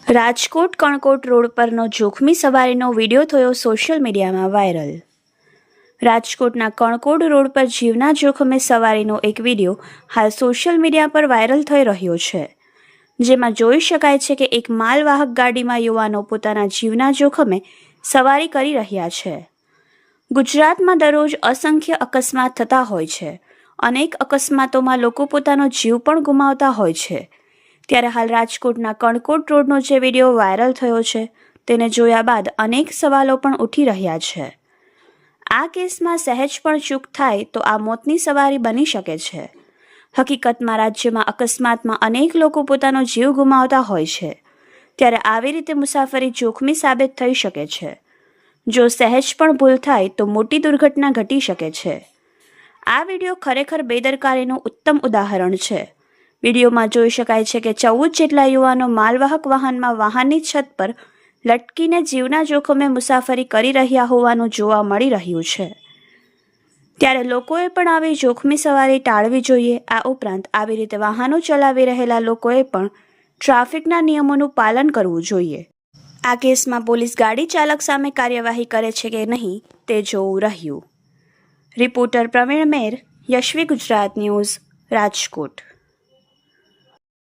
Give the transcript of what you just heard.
Rajkot Kankot road પરનો જોખમી સવારીનો video થયો સોશિયલ મીડિયામાં વાયરલ। રાજકોટના કણકોટ રોડ પર જીવના જોખમે સવારીનો એક વિડીયો હાલ સોશિયલ મીડિયા પર વાયરલ થઈ રહ્યો છે, જેમાં જોઈ શકાય છે કે એક માલવાહક ગાડીમાં યુવાનો પોતાના જીવના જોખમે સવારી કરી રહ્યા છે। ગુજરાતમાં દરરોજ અસંખ્ય અકસ્માત થતા હોય છે। અનેક અકસ્માતોમાં લોકો પોતાનો જીવ પણ ગુમાવતા હોય છે। ત્યારે હાલ રાજકોટના કણકોટ રોડનો જે વિડીયો વાયરલ થયો છે તેને જોયા બાદ અનેક સવાલો પણ ઉઠી રહ્યા છે। આ કેસમાં સહેજ પણ ચૂક થાય તો આ મોતની સવારી બની શકે છે। હકીકતમાં રાજ્યમાં અકસ્માતમાં અનેક લોકો પોતાનો જીવ ગુમાવતા હોય છે, ત્યારે આવી રીતે મુસાફરી જોખમી સાબિત થઈ શકે છે। જો સહેજ પણ ભૂલ થાય તો મોટી દુર્ઘટના ઘટી શકે છે। આ વિડીયો ખરેખર બેદરકારીનું ઉત્તમ ઉદાહરણ છે। વિડીયોમાં જોઈ શકાય છે કે 14 જેટલા યુવાનો માલવાહક વાહનમાં વાહનની છત પર લટકીને જીવના જોખમે મુસાફરી કરી રહ્યા હોવાનું જોવા મળી રહ્યું છે। ત્યારે લોકોએ પણ આવી જોખમી સવારી ટાળવી જોઈએ। આ ઉપરાંત આવી રીતે વાહનો ચલાવી રહેલા લોકોએ પણ ટ્રાફિકના નિયમોનું પાલન કરવું જોઈએ। આ કેસમાં પોલીસ ગાડી ચાલક સામે કાર્યવાહી કરે છે કે નહીં તે જોવું રહ્યું। રિપોર્ટર પ્રવીણ મેર, યશવી ગુજરાત ન્યૂઝ, રાજકોટ।